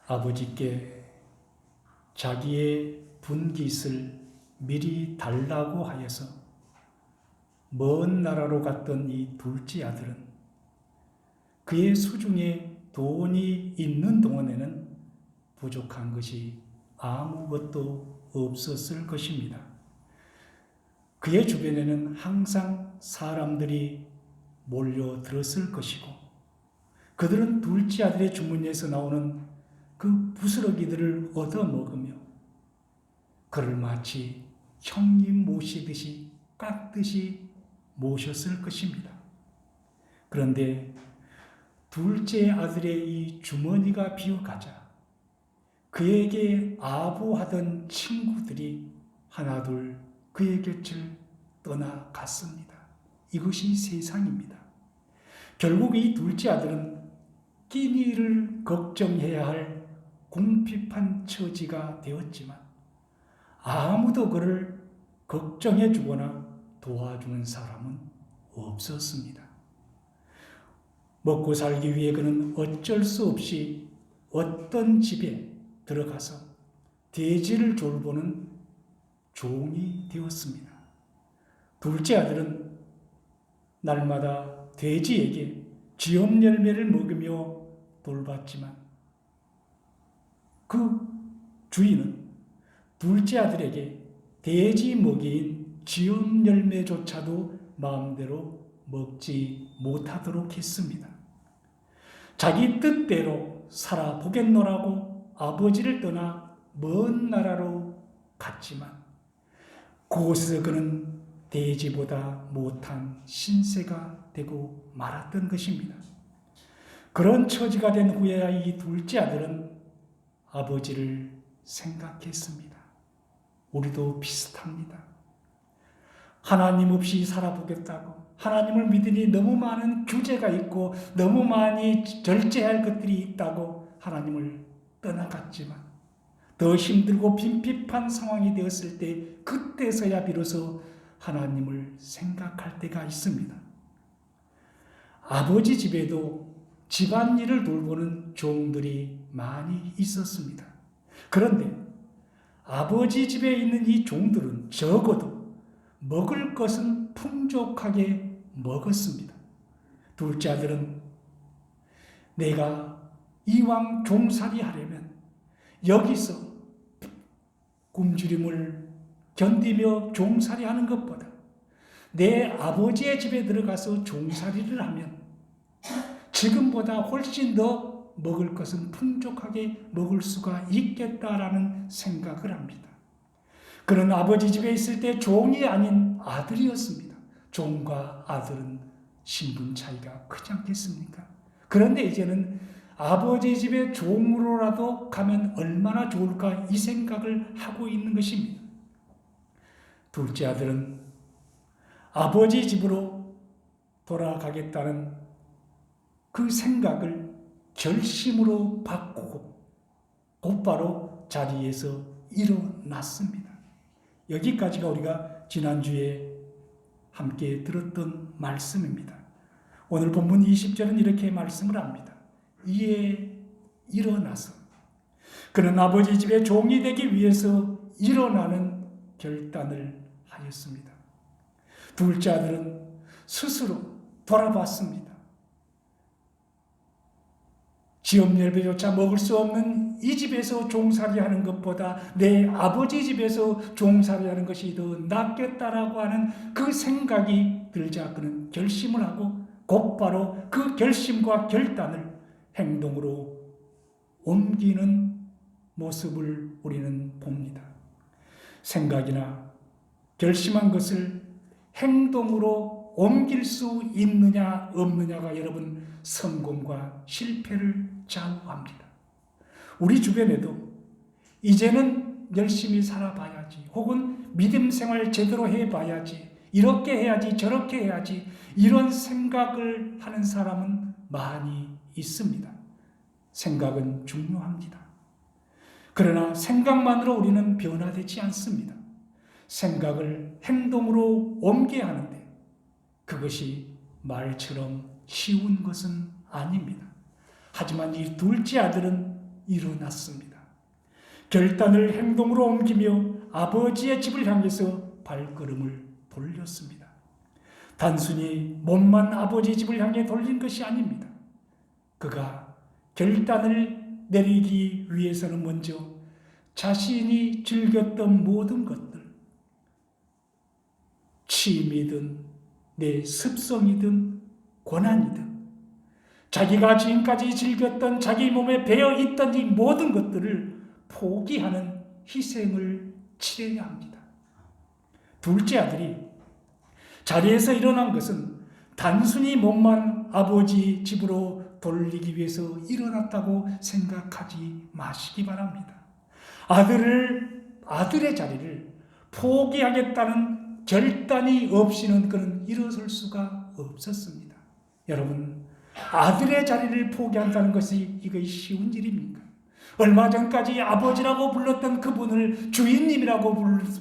아버지께 자기의 분깃을 미리 달라고 하여서 먼 나라로 갔던 이 둘째 아들은 그의 수중에 돈이 있는 동안에는 부족한 것이 아무것도 없었을 것입니다. 그의 주변에는 항상 사람들이 몰려들었을 것이고 그들은 둘째 아들의 주머니에서 나오는 그 부스러기들을 얻어먹으며 그를 마치 형님 모시듯이 깎듯이 모셨을 것입니다. 그런데 둘째 아들의 이 주머니가 비어가자 그에게 아부하던 친구들이 하나둘 그의 곁을 떠나갔습니다. 이것이 세상입니다. 결국 이 둘째 아들은 끼니를 걱정해야 할 궁핍한 처지가 되었지만 아무도 그를 걱정해 주거나 도와주는 사람은 없었습니다. 먹고 살기 위해 그는 어쩔 수 없이 어떤 집에 들어가서 돼지를 돌보는 종이 되었습니다. 둘째 아들은 날마다 돼지에게 쥐엄 열매를 먹으며 돌봤지만 그 주인은 둘째 아들에게 돼지 먹이인 쥐엄 열매조차도 마음대로 먹지 못하도록 했습니다. 자기 뜻대로 살아보겠노라고 아버지를 떠나 먼 나라로 갔지만 그곳에서 그는 돼지보다 못한 신세가 되고 말았던 것입니다. 그런 처지가 된 후에야 이 둘째 아들은 아버지를 생각했습니다. 우리도 비슷합니다. 하나님 없이 살아보겠다고 하나님을 믿으니 너무 많은 규제가 있고 너무 많이 절제할 것들이 있다고 하나님을 떠나갔지만 더 힘들고 빈핍한 상황이 되었을 때 그때서야 비로소 하나님을 생각할 때가 있습니다. 아버지 집에도 집안일을 돌보는 종들이 많이 있었습니다. 그런데 아버지 집에 있는 이 종들은 적어도 먹을 것은 풍족하게 먹었습니다. 둘째 아들은 내가 이왕 종살이 하려면 여기서 굶주림을 견디며 종살이 하는 것보다 내 아버지의 집에 들어가서 종살이를 하면 지금보다 훨씬 더 먹을 것은 풍족하게 먹을 수가 있겠다라는 생각을 합니다. 그는 아버지 집에 있을 때 종이 아닌 아들이었습니다. 종과 아들은 신분 차이가 크지 않겠습니까? 그런데 이제는 아버지 집에 종으로라도 가면 얼마나 좋을까 이 생각을 하고 있는 것입니다. 둘째 아들은 아버지 집으로 돌아가겠다는 그 생각을 결심으로 바꾸고 곧바로 자리에서 일어났습니다. 여기까지가 우리가 지난주에 함께 들었던 말씀입니다. 오늘 본문 20절은 이렇게 말씀을 합니다. 이에 일어나서 그는 아버지 집의 종이 되기 위해서 일어나는 결단을 하였습니다. 둘째 아들은 스스로 돌아봤습니다. 쥐엄 열매조차 먹을 수 없는 이 집에서 종살이 하는 것보다 내 아버지 집에서 종살이 하는 것이 더 낫겠다라고 하는 그 생각이 들자 그는 결심을 하고 곧바로 그 결심과 결단을 행동으로 옮기는 모습을 우리는 봅니다. 생각이나 결심한 것을 행동으로 옮길 수 있느냐 없느냐가 여러분 성공과 실패를 좌우합니다. 우리 주변에도 이제는 열심히 살아봐야지 혹은 믿음 생활 제대로 해봐야지 이렇게 해야지 저렇게 해야지 이런 생각을 하는 사람은 많이 있습니다. 생각은 중요합니다. 그러나 생각만으로 우리는 변화되지 않습니다. 생각을 행동으로 옮겨야 하는데 그것이 말처럼 쉬운 것은 아닙니다. 하지만 이 둘째 아들은 일어났습니다. 결단을 행동으로 옮기며 아버지의 집을 향해서 발걸음을 돌렸습니다. 단순히 몸만 아버지 집을 향해 돌린 것이 아닙니다. 그가 결단을 내리기 위해서는 먼저 자신이 즐겼던 모든 것들, 취미든 내 습성이든 고난이든 자기가 지금까지 즐겼던 자기 몸에 배어있던 이 모든 것들을 포기하는 희생을 치러야 합니다. 둘째 아들이 자리에서 일어난 것은 단순히 몸만 아버지 집으로 돌리기 위해서 일어났다고 생각하지 마시기 바랍니다. 아들의 자리를 포기하겠다는 결단이 없이는 그는 일어설 수가 없었습니다. 여러분, 아들의 자리를 포기한다는 것이 이것이 쉬운 일입니까? 얼마 전까지 아버지라고 불렀던 그분을 주인님이라고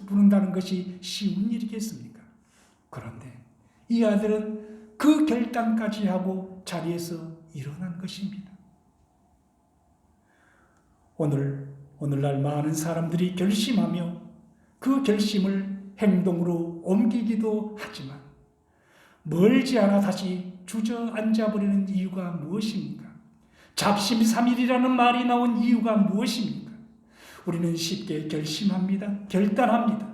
부른다는 것이 쉬운 일이겠습니까? 그런데 이 아들은 그 결단까지 하고 자리에서 일어난 것입니다. 오늘날 많은 사람들이 결심하며 그 결심을 행동으로 옮기기도 하지만 멀지 않아 다시 주저앉아버리는 이유가 무엇입니까? 작심삼일이라는 말이 나온 이유가 무엇입니까? 우리는 쉽게 결심합니다. 결단합니다.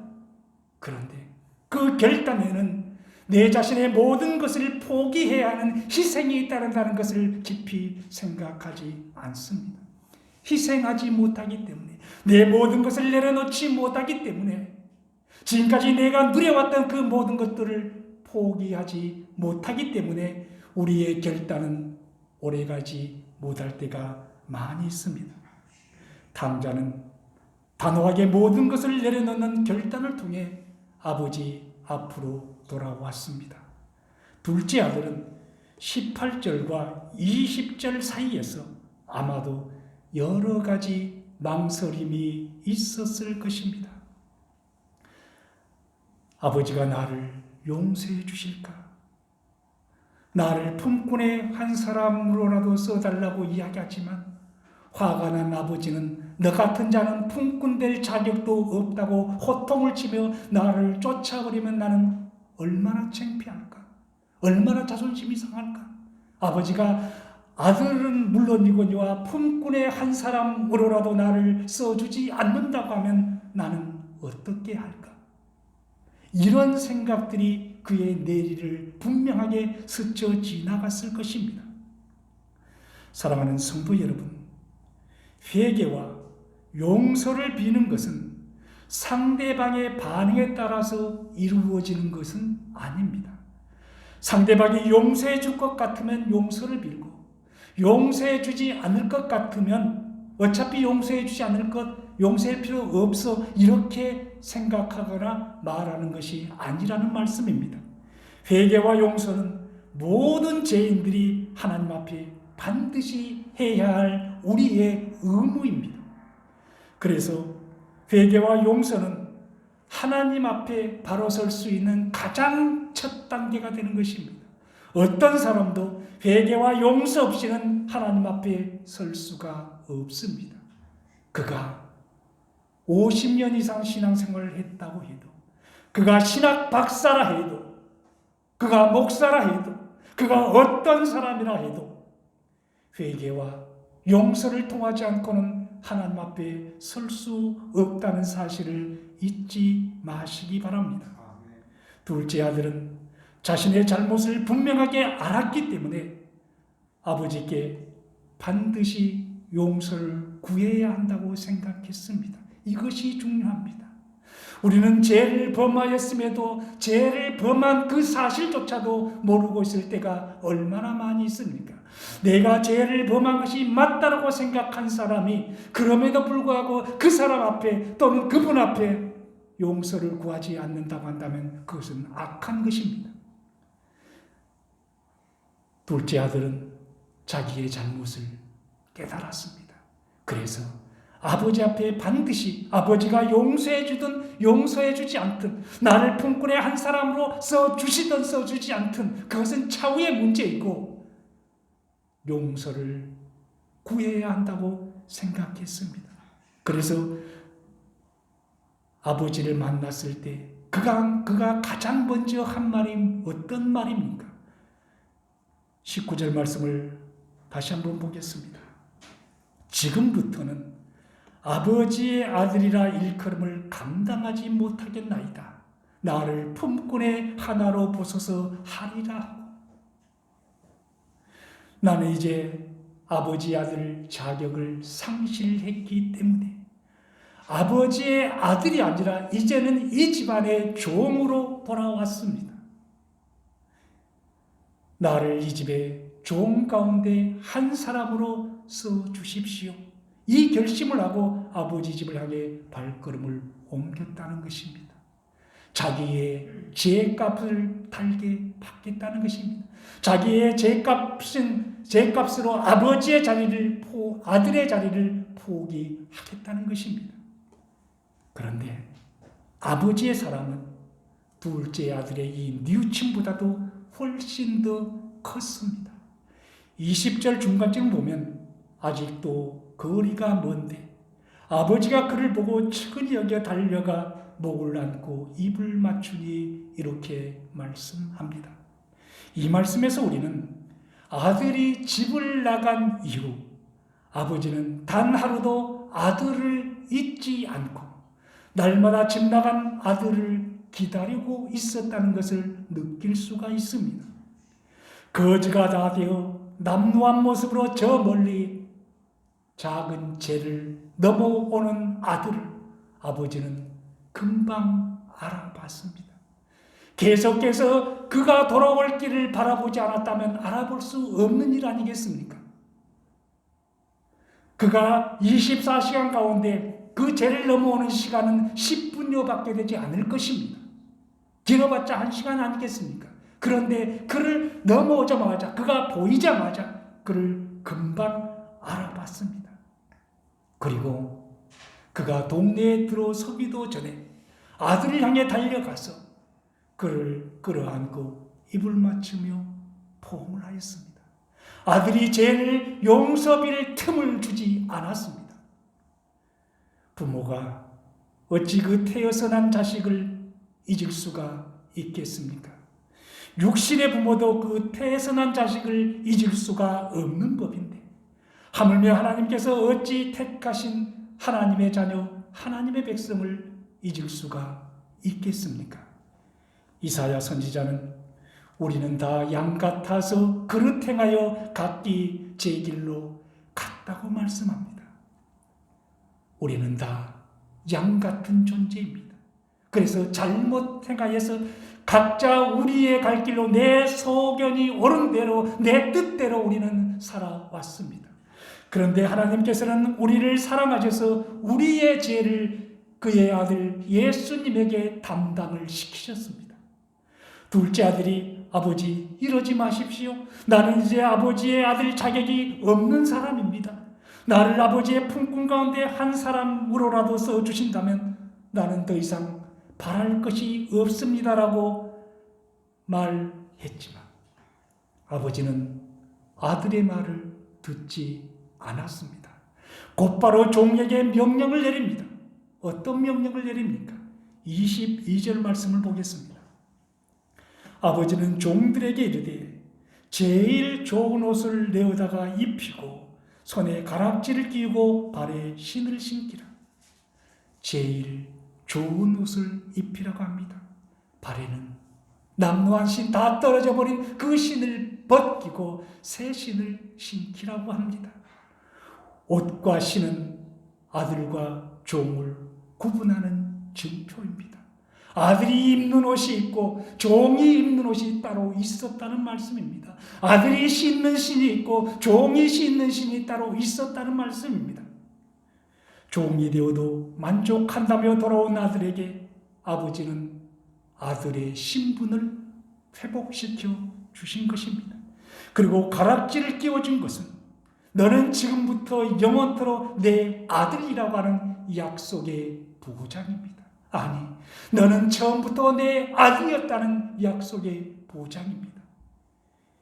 그런데 그 결단에는 내 자신의 모든 것을 포기해야 하는 희생이 따른다는 것을 깊이 생각하지 않습니다. 희생하지 못하기 때문에, 내 모든 것을 내려놓지 못하기 때문에, 지금까지 내가 누려왔던 그 모든 것들을 포기하지 못하기 때문에 우리의 결단은 오래가지 못할 때가 많이 있습니다. 탕자는 단호하게 모든 것을 내려놓는 결단을 통해 아버지 앞으로 돌아왔습니다. 둘째 아들은 18절과 20절 사이에서 아마도 여러 가지 망설임이 있었을 것입니다. 아버지가 나를 용서해 주실까? 나를 품꾼의 한 사람으로라도 써달라고 이야기하지만 화가 난 아버지는 너 같은 자는 품꾼 될 자격도 없다고 호통을 치며 나를 쫓아버리면 나는 얼마나 창피할까? 얼마나 자존심이 상할까? 아버지가 아들은 물론이거니와 품꾼의 한 사람으로라도 나를 써주지 않는다고 하면 나는 어떻게 할까? 이런 생각들이 그의 내리를 분명하게 스쳐 지나갔을 것입니다. 사랑하는 성도 여러분, 회개와 용서를 비는 것은 상대방의 반응에 따라서 이루어지는 것은 아닙니다. 상대방이 용서해 줄 것 같으면 용서를 빌고, 용서해 주지 않을 것 같으면 어차피 용서해 주지 않을 것, 용서할 필요 없어, 이렇게 생각하거나 말하는 것이 아니라는 말씀입니다. 회개와 용서는 모든 죄인들이 하나님 앞에 반드시 해야 할 우리의 의무입니다. 그래서 회개와 용서는 하나님 앞에 바로 설 수 있는 가장 첫 단계가 되는 것입니다. 어떤 사람도 회개와 용서 없이는 하나님 앞에 설 수가 없습니다. 그가 50년 이상 신앙생활을 했다고 해도, 그가 신학 박사라 해도, 그가 목사라 해도, 그가 어떤 사람이라 해도 회개와 용서를 통하지 않고는 하나님 앞에 설 수 없다는 사실을 잊지 마시기 바랍니다. 둘째 아들은 자신의 잘못을 분명하게 알았기 때문에 아버지께 반드시 용서를 구해야 한다고 생각했습니다. 이것이 중요합니다. 우리는 죄를 범하였음에도 죄를 범한 그 사실조차도 모르고 있을 때가 얼마나 많이 있습니까? 내가 죄를 범한 것이 맞다고 생각한 사람이 그럼에도 불구하고 그 사람 앞에 또는 그분 앞에 용서를 구하지 않는다고 한다면 그것은 악한 것입니다. 둘째 아들은 자기의 잘못을 깨달았습니다. 그래서 아버지 앞에 반드시 아버지가 용서해 주든 용서해 주지 않든, 나를 품꾼의 한 사람으로 써주시든 써주지 않든 그것은 차후의 문제이고 용서를 구해야 한다고 생각했습니다. 그래서 아버지를 만났을 때 그가 가장 먼저 한 말이 어떤 말입니까? 19절 말씀을 다시 한번 보겠습니다. 지금부터는 아버지의 아들이라 일컬음을 감당하지 못하겠나이다. 나를 품꾼의 하나로 보소서 하리라 하고. 나는 이제 아버지 아들 자격을 상실했기 때문에 아버지의 아들이 아니라 이제는 이 집안의 종으로 돌아왔습니다. 나를 이 집의 종 가운데 한 사람으로 써주십시오. 이 결심을 하고 아버지 집을 향해 발걸음을 옮겼다는 것입니다. 자기의 죄값을 달게 받겠다는 것입니다. 자기의 죄값으로 아버지의 자리를 아들의 자리를 포기하겠다는 것입니다. 그런데 아버지의 사랑은 둘째 아들의 이 뉘우침보다도 훨씬 더 컸습니다. 20절 중간쯤 보면 아직도 거리가 먼데 아버지가 그를 보고 측은히 여겨 달려가 목을 안고 입을 맞추니 이렇게 말씀합니다. 이 말씀에서 우리는 아들이 집을 나간 이후 아버지는 단 하루도 아들을 잊지 않고 날마다 집 나간 아들을 기다리고 있었다는 것을 느낄 수가 있습니다. 거지가 다 되어 남루한 모습으로 저 멀리 작은 재를 넘어오는 아들을 아버지는 금방 알아봤습니다. 계속해서 그가 돌아올 길을 바라보지 않았다면 알아볼 수 없는 일 아니겠습니까? 그가 24시간 가운데 그 죄를 넘어오는 시간은 10분여밖에 되지 않을 것입니다. 길어봤자 1시간 아니겠습니까? 그런데 그를 넘어오자마자 그가 보이자마자 그를 금방 알아봤습니다. 그리고 그가 동네에 들어서기도 전에 아들을 향해 달려가서 그를 끌어안고 입을 맞추며 포옹을 하였습니다. 아들이 죄를 용서빌 틈을 주지 않았습니다. 부모가 어찌 그 태어서 난 자식을 잊을 수가 있겠습니까? 육신의 부모도 그 태어서 난 자식을 잊을 수가 없는 법인데 하물며 하나님께서 어찌 택하신 하나님의 자녀, 하나님의 백성을 잊을 수가 있겠습니까? 이사야 선지자는 우리는 다 양 같아서 그릇 행하여 각기 제 길로 갔다고 말씀합니다. 우리는 다 양 같은 존재입니다. 그래서 잘못 행하여서 각자 우리의 갈 길로 내 소견이 옳은 대로 내 뜻대로 우리는 살아왔습니다. 그런데 하나님께서는 우리를 사랑하셔서 우리의 죄를 그의 아들 예수님에게 담당을 시키셨습니다. 둘째 아들이 아버지 이러지 마십시오. 나는 이제 아버지의 아들 자격이 없는 사람입니다. 나를 아버지의 품꾼 가운데 한 사람으로라도 써주신다면 나는 더 이상 바랄 것이 없습니다라고 말했지만 아버지는 아들의 말을 듣지 않았습니다. 곧바로 종에게 명령을 내립니다. 어떤 명령을 내립니까? 22절 말씀을 보겠습니다. 아버지는 종들에게 이르되 제일 좋은 옷을 내어다가 입히고 손에 가락지를 끼우고 발에 신을 신기라. 제일 좋은 옷을 입히라고 합니다. 발에는 남루한 신 다 떨어져 버린 그 신을 벗기고 새 신을 신기라고 합니다. 옷과 신은 아들과 종을 구분하는 증표입니다. 아들이 입는 옷이 있고 종이 입는 옷이 따로 있었다는 말씀입니다. 아들이 신는 신이 있고 종이 신는 신이 따로 있었다는 말씀입니다. 종이 되어도 만족한다며 돌아온 아들에게 아버지는 아들의 신분을 회복시켜 주신 것입니다. 그리고 가락지를 끼워준 것은 너는 지금부터 영원토록 내 아들이라고 하는 약속의 보장입니다. 아니, 너는 처음부터 내 아들이었다는 약속의 보장입니다.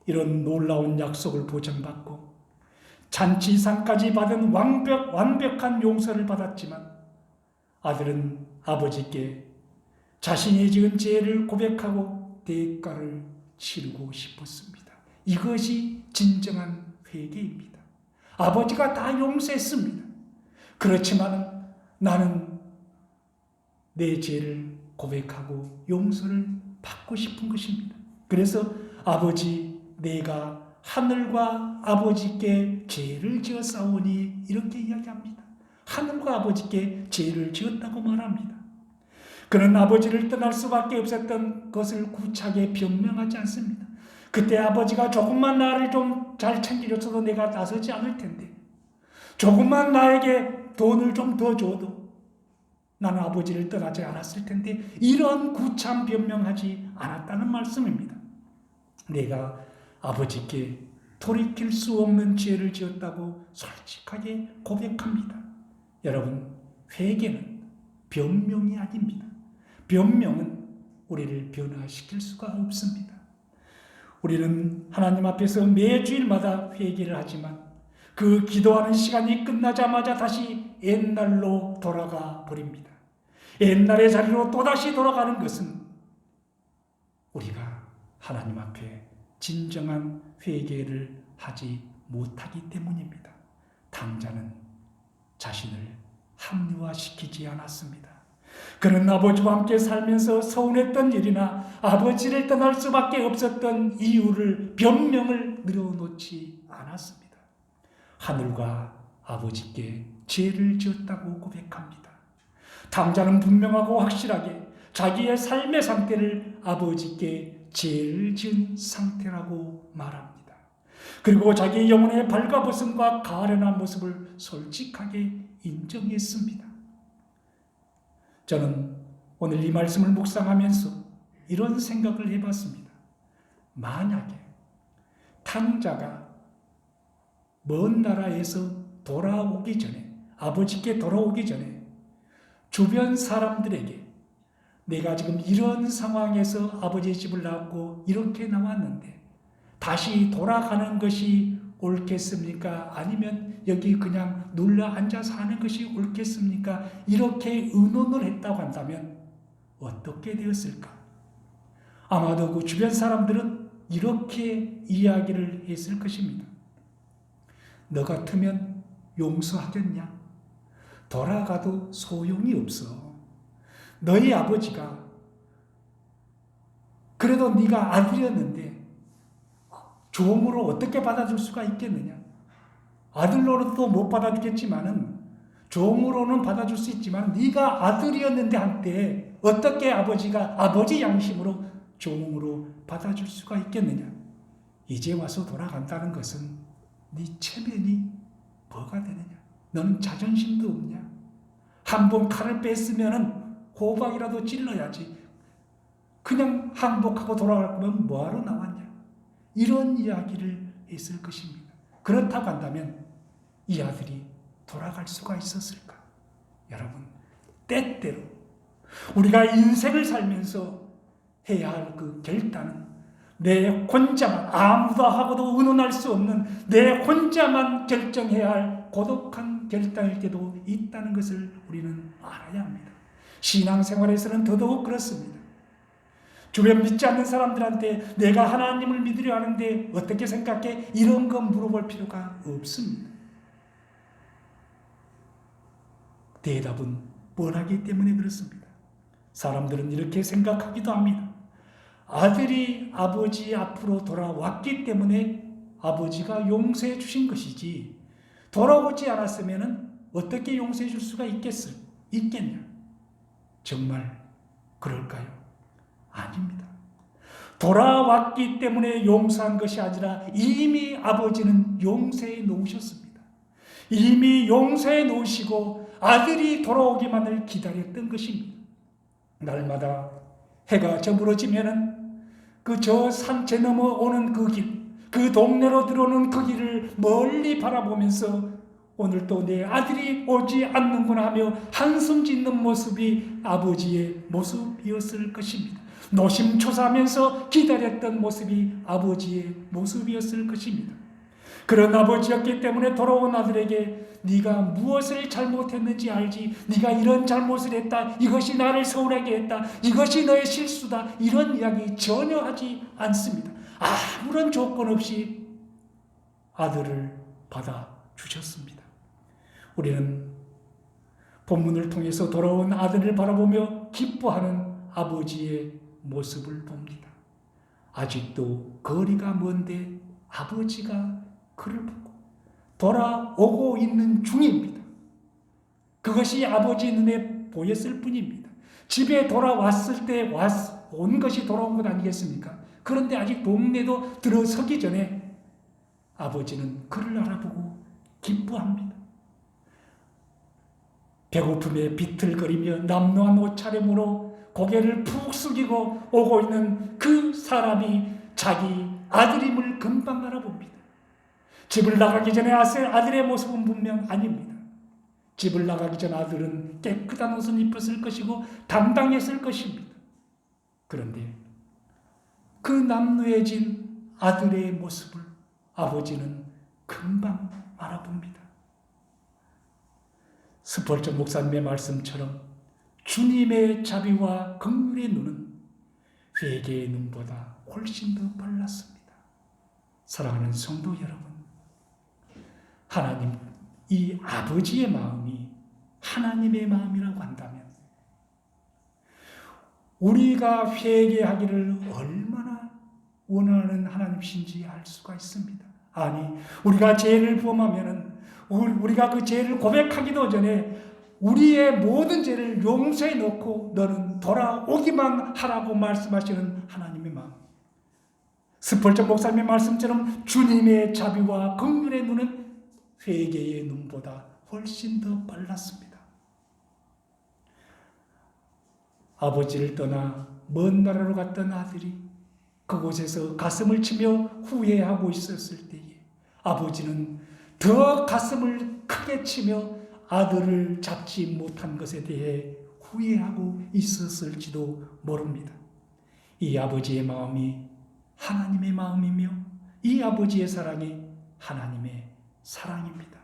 이런 놀라운 약속을 보장받고 잔치상까지 받은 완벽한 용서를 받았지만 아들은 아버지께 자신이 지은 죄를 고백하고 대가를 치르고 싶었습니다. 이것이 진정한 회개입니다. 아버지가 다 용서했습니다. 그렇지만 나는 내 죄를 고백하고 용서를 받고 싶은 것입니다. 그래서 아버지, 내가 하늘과 아버지께 죄를 지었사오니 이렇게 이야기합니다. 하늘과 아버지께 죄를 지었다고 말합니다. 그는 아버지를 떠날 수밖에 없었던 것을 구차하게 변명하지 않습니다. 그때 아버지가 조금만 나를 좀 잘 챙겨줬어도 내가 나서지 않을 텐데, 조금만 나에게 돈을 좀 더 줘도 나는 아버지를 떠나지 않았을 텐데, 이런 구차한 변명하지 않았다는 말씀입니다. 내가 아버지께 돌이킬 수 없는 죄를 지었다고 솔직하게 고백합니다. 여러분, 회개는 변명이 아닙니다. 변명은 우리를 변화시킬 수가 없습니다. 우리는 하나님 앞에서 매주일마다 회개를 하지만 그 기도하는 시간이 끝나자마자 다시 옛날로 돌아가 버립니다. 옛날의 자리로 또다시 돌아가는 것은 우리가 하나님 앞에 진정한 회개를 하지 못하기 때문입니다. 당자는 자신을 합리화시키지 않았습니다. 그는 아버지와 함께 살면서 서운했던 일이나 아버지를 떠날 수밖에 없었던 이유를, 변명을 늘어놓지 않았습니다. 하늘과 아버지께 죄를 지었다고 고백합니다. 당자는 분명하고 확실하게 자기의 삶의 상태를 아버지께 죄를 지은 상태라고 말합니다. 그리고 자기의 영혼의 발가벗음과 가련한 모습을 솔직하게 인정했습니다. 저는 오늘 이 말씀을 묵상하면서 이런 생각을 해봤습니다. 만약에 탕자가 먼 나라에서 돌아오기 전에, 아버지께 돌아오기 전에 주변 사람들에게 내가 지금 이런 상황에서 아버지의 집을 나왔고 이렇게 나왔는데 다시 돌아가는 것이 옳겠습니까? 아니면 여기 그냥 눌러 앉아 사는 것이 옳겠습니까? 이렇게 의논을 했다고 한다면 어떻게 되었을까? 아마도 그 주변 사람들은 이렇게 이야기를 했을 것입니다. 너 같으면 용서하겠냐? 돌아가도 소용이 없어. 너희 아버지가 그래도 네가 아들이었는데 종으로 어떻게 받아줄 수가 있겠느냐? 아들로는 또 못 받아주겠지만은 종으로는 받아줄 수 있지만 네가 아들이었는데 한때 어떻게 아버지가 아버지 양심으로 종으로 받아줄 수가 있겠느냐? 이제 와서 돌아간다는 것은 네 체면이 뭐가 되느냐? 너는 자존심도 없냐? 한번 칼을 뺐으면은 호박이라도 찔러야지. 그냥 항복하고 돌아갈 거면 뭐하러 나왔냐? 이런 이야기를 했을 것입니다. 그렇다고 한다면 이 아들이 돌아갈 수가 있었을까? 여러분, 때때로 우리가 인생을 살면서 해야 할 그 결단은 내 혼자만, 아무도 하고도 의논할 수 없는 내 혼자만 결정해야 할 고독한 결단일 때도 있다는 것을 우리는 알아야 합니다. 신앙생활에서는 더더욱 그렇습니다. 주변 믿지 않는 사람들한테 내가 하나님을 믿으려 하는데 어떻게 생각해? 이런 거 물어볼 필요가 없습니다. 대답은 뻔하기 때문에 그렇습니다. 사람들은 이렇게 생각하기도 합니다. 아들이 아버지 앞으로 돌아왔기 때문에 아버지가 용서해 주신 것이지 돌아오지 않았으면 어떻게 용서해 줄 수가 있겠냐? 정말 그럴까요? 아닙니다. 돌아왔기 때문에 용서한 것이 아니라 이미 아버지는 용서해 놓으셨습니다. 이미 용서해 놓으시고 아들이 돌아오기만을 기다렸던 것입니다. 날마다 해가 저물어지면은 그 저 산채 넘어오는 그 길, 그 동네로 들어오는 그 길을 멀리 바라보면서 오늘도 내 아들이 오지 않는구나 하며 한숨 짓는 모습이 아버지의 모습이었을 것입니다. 노심초사하면서 기다렸던 모습이 아버지의 모습이었을 것입니다. 그런 아버지였기 때문에 돌아온 아들에게 네가 무엇을 잘못했는지 알지? 네가 이런 잘못을 했다. 이것이 나를 서운하게 했다. 이것이 너의 실수다. 이런 이야기 전혀 하지 않습니다. 아무런 조건 없이 아들을 받아주셨습니다. 우리는 본문을 통해서 돌아온 아들을 바라보며 기뻐하는 아버지의 모습을 봅니다. 아직도 거리가 먼데 아버지가 그를 보고 돌아오고 있는 중입니다. 그것이 아버지 눈에 보였을 뿐입니다. 집에 돌아왔을 때 온 것이 돌아온 것 아니겠습니까? 그런데 아직 동네도 들어서기 전에 아버지는 그를 알아보고 기뻐합니다. 배고픔에 비틀거리며 남노한 옷차림으로 고개를 푹 숙이고 오고 있는 그 사람이 자기 아들임을 금방 알아봅니다. 집을 나가기 전에 아들의 모습은 분명 아닙니다. 집을 나가기 전 아들은 깨끗한 옷을 입었을 것이고 당당했을 것입니다. 그런데 그 남루해진 아들의 모습을 아버지는 금방 알아봅니다. 스펄전 목사님의 말씀처럼 주님의 자비와 긍휼의 눈은 회개의 눈보다 훨씬 더 빨랐습니다. 사랑하는 성도 여러분, 하나님, 이 아버지의 마음이 하나님의 마음이라고 한다면 우리가 회개하기를 얼마나 원하는 하나님이신지 알 수가 있습니다. 아니, 우리가 죄를 범하면은 우리가 그 죄를 고백하기도 전에 우리의 모든 죄를 용서해 놓고 너는 돌아오기만 하라고 말씀하시는 하나님의 마음. 스펄전 목사님의 말씀처럼 주님의 자비와 긍휼의 눈은 회개의 눈보다 훨씬 더 빨랐습니다. 아버지를 떠나 먼 나라로 갔던 아들이 그곳에서 가슴을 치며 후회하고 있었을 때에 아버지는 더 가슴을 크게 치며 아들을 잡지 못한 것에 대해 후회하고 있었을지도 모릅니다. 이 아버지의 마음이 하나님의 마음이며 이 아버지의 사랑이 하나님의 사랑입니다.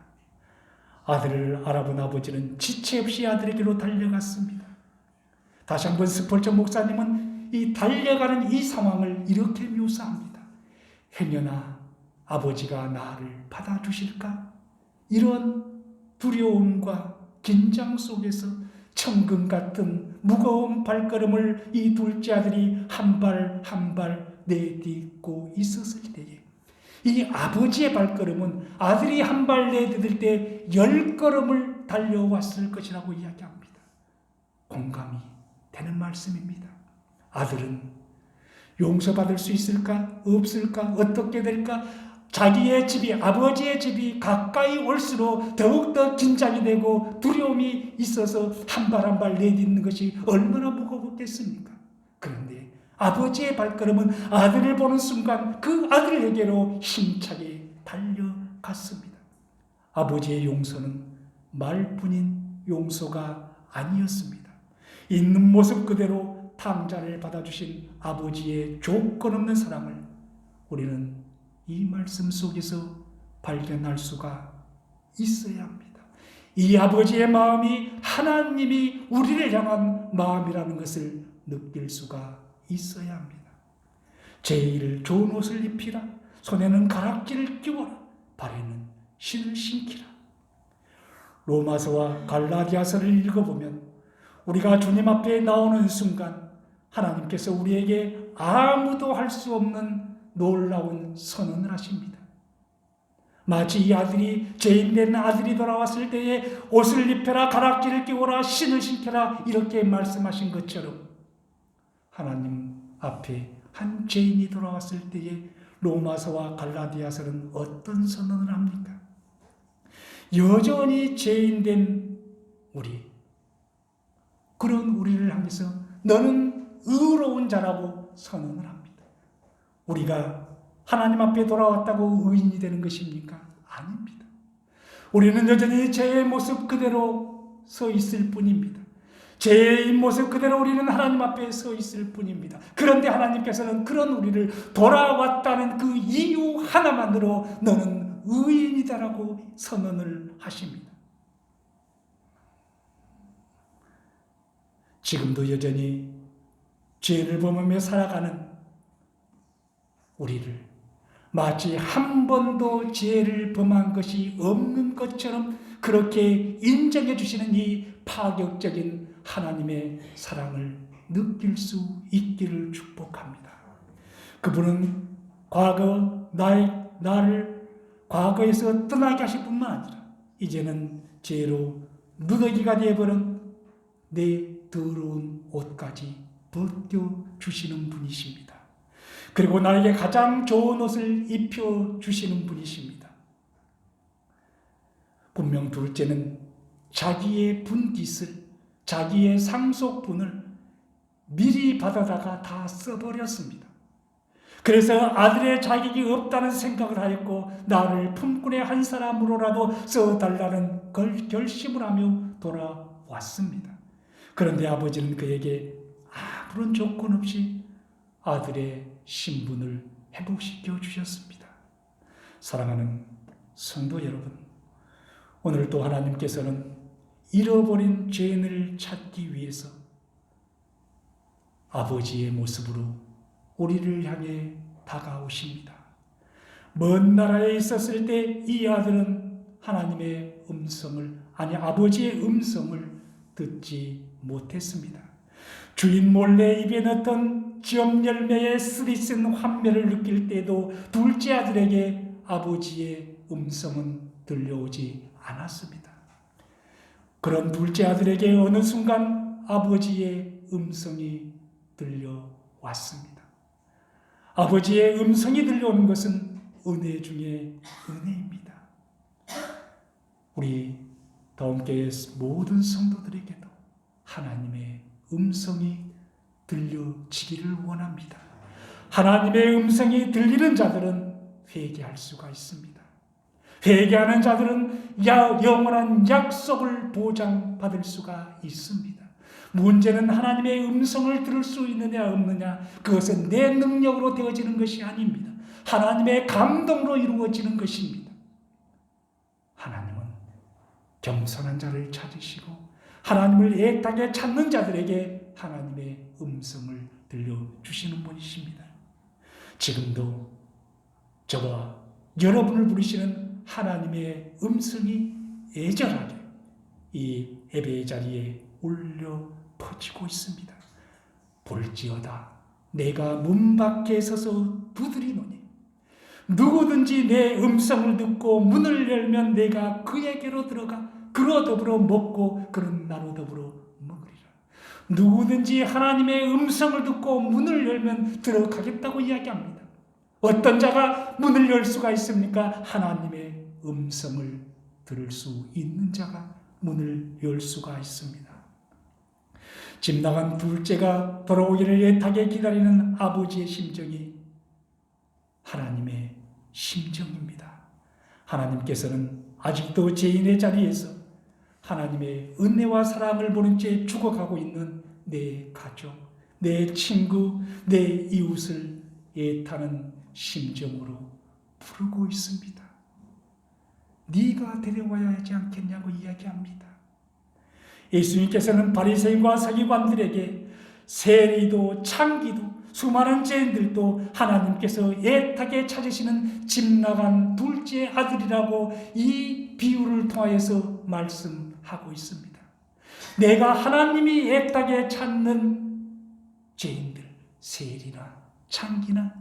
아들을 알아본 아버지는 지체 없이 아들에게로 달려갔습니다. 다시 한번 스펄전 목사님은 이 달려가는 이 상황을 이렇게 묘사합니다. 행여나 아버지가 나를 받아주실까? 이런 두려움과 긴장 속에서 천금 같은 무거운 발걸음을 이 둘째 아들이 한 발 한 발 내딛고 있었을 때에 이 아버지의 발걸음은 아들이 한 발 내디딜 때 10걸음을 달려왔을 것이라고 이야기합니다. 공감이 되는 말씀입니다. 아들은 용서받을 수 있을까? 없을까? 어떻게 될까? 자기의 집이, 아버지의 집이 가까이 올수록 더욱더 긴장이 되고 두려움이 있어서 한 발 한 발 내딛는 것이 얼마나 무겁겠습니까? 그런데 아버지의 발걸음은 아들을 보는 순간 그 아들에게로 힘차게 달려갔습니다. 아버지의 용서는 말뿐인 용서가 아니었습니다. 있는 모습 그대로 탕자를 받아주신 아버지의 조건 없는 사랑을 우리는 이 말씀 속에서 발견할 수가 있어야 합니다. 이 아버지의 마음이 하나님이 우리를 향한 마음이라는 것을 느낄 수가 있어야 합니다. 제일 좋은 옷을 입히라. 손에는 가락지를 끼워라. 발에는 신을 신기라. 로마서와 갈라디아서를 읽어보면 우리가 주님 앞에 나오는 순간 하나님께서 우리에게 아무도 할 수 없는 놀라운 선언을 하십니다. 마치 이 아들이 죄인된 아들이 돌아왔을 때에 옷을 입혀라, 가락지를 끼워라, 신을 신겨라 이렇게 말씀하신 것처럼 하나님 앞에 한 죄인이 돌아왔을 때에 로마서와 갈라디아서는 어떤 선언을 합니까? 여전히 죄인된 우리, 그런 우리를 향해서 너는 의로운 자라고 선언을 합니다. 우리가 하나님 앞에 돌아왔다고 의인이 되는 것입니까? 아닙니다. 우리는 여전히 죄의 모습 그대로 서 있을 뿐입니다. 죄의 모습 그대로 우리는 하나님 앞에 서 있을 뿐입니다. 그런데 하나님께서는 그런 우리를 돌아왔다는 그 이유 하나만으로 너는 의인이다라고 선언을 하십니다. 지금도 여전히 죄를 범하며 살아가는 우리를 마치 한 번도 죄를 범한 것이 없는 것처럼 그렇게 인정해 주시는 이 파격적인 하나님의 사랑을 느낄 수 있기를 축복합니다. 그분은 나를 과거에서 떠나게 하실 뿐만 아니라 이제는 죄로 누더기가 되어버린 내 더러운 옷까지 벗겨주시는 분이십니다. 그리고 나에게 가장 좋은 옷을 입혀주시는 분이십니다. 분명 둘째는 자기의 분깃을, 자기의 상속분을 미리 받아다가 다 써버렸습니다. 그래서 아들의 자격이 없다는 생각을 하였고 나를 품꾼의 한 사람으로라도 써달라는 결심을 하며 돌아왔습니다. 그런데 아버지는 그에게 아무런 조건 없이 아들의 신분을 회복시켜 주셨습니다. 사랑하는 성도 여러분, 오늘도 하나님께서는 잃어버린 죄인을 찾기 위해서 아버지의 모습으로 우리를 향해 다가오십니다. 먼 나라에 있었을 때 이 아들은 하나님의 아버지의 음성을 듣지 못했습니다. 주인 몰래 입에 넣던 지업 열매에 쓰리 쓴 환멸을 느낄 때도 둘째 아들에게 아버지의 음성은 들려오지 않았습니다. 그런 둘째 아들에게 어느 순간 아버지의 음성이 들려왔습니다. 아버지의 음성이 들려오는 것은 은혜 중에 은혜입니다. 우리 다음교회 모든 성도들에게도 하나님의 음성이 들려지기를 원합니다. 하나님의 음성이 들리는 자들은 회개할 수가 있습니다. 회개하는 자들은 영원한 약속을 보장받을 수가 있습니다. 문제는 하나님의 음성을 들을 수 있느냐 없느냐, 그것은 내 능력으로 되어지는 것이 아닙니다. 하나님의 감동으로 이루어지는 것입니다. 하나님은 겸손한 자를 찾으시고 하나님을 애타게 찾는 자들에게 하나님의 음성을 들려주시는 분이십니다. 지금도 저와 여러분을 부르시는 하나님의 음성이 애절하게 이 예배의 자리에 울려 퍼지고 있습니다. 볼지어다 내가 문 밖에 서서 두드리노니 누구든지 내 음성을 듣고 문을 열면 내가 그에게로 들어가 그로 더불어 먹고 그는 나로 더불어 먹으리라. 누구든지 하나님의 음성을 듣고 문을 열면 들어가겠다고 이야기합니다. 어떤 자가 문을 열 수가 있습니까? 하나님의 음성을 들을 수 있는 자가 문을 열 수가 있습니다. 집 나간 둘째가 돌아오기를 애타게 기다리는 아버지의 심정이 하나님의 심정입니다. 하나님께서는 아직도 죄인의 자리에서 하나님의 은혜와 사랑을 보는 채 죽어가고 있는 내 가족, 내 친구, 내 이웃을 애타는 심정으로 부르고 있습니다. 네가 데려와야 하지 않겠냐고 이야기합니다. 예수님께서는 바리새인과 서기관들에게 세리도 창기도 수많은 죄인들도 하나님께서 애타게 찾으시는 집 나간 둘째 아들이라고 이 비유를 통하여서 말씀하고 있습니다. 내가 하나님이 애타게 찾는 죄인들, 세리나 창기나,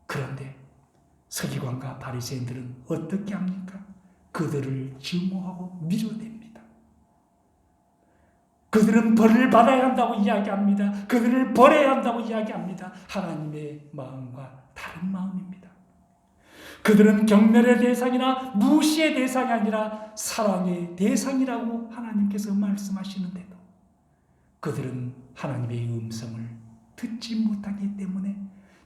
그런데 서기관과 바리새인들은 어떻게 합니까? 그들을 증오하고 밀어댑니다. 그들은 벌을 받아야 한다고 이야기합니다. 그들을 벌해야 한다고 이야기합니다. 하나님의 마음과 다른 마음입니다. 그들은 경멸의 대상이나 무시의 대상이 아니라 사랑의 대상이라고 하나님께서 말씀하시는데도 그들은 하나님의 음성을 듣지 못하기 때문에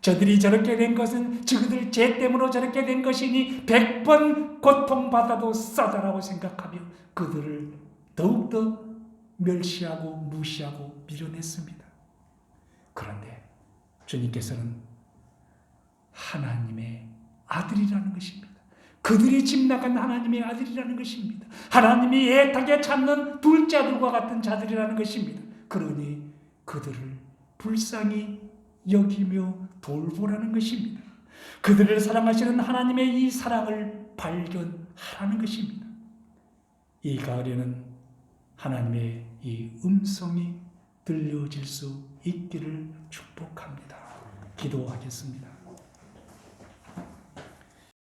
저들이 저렇게 된 것은 저들 죄 때문에 저렇게 된 것이니 100번 고통받아도 싸다라고 생각하며 그들을 더욱더 멸시하고 무시하고 밀어냈습니다. 그런데 주님께서는 하나님의 아들이라는 것입니다. 그들이 집 나간 하나님의 아들이라는 것입니다. 하나님이 애타게 찾는 둘째 아들과 같은 자들이라는 것입니다. 그러니 그들을 불쌍히 여기며 돌보라는 것입니다. 그들을 사랑하시는 하나님의 이 사랑을 발견하라는 것입니다. 이 가을에는 하나님의 이 음성이 들려질 수 있기를 축복합니다. 기도하겠습니다.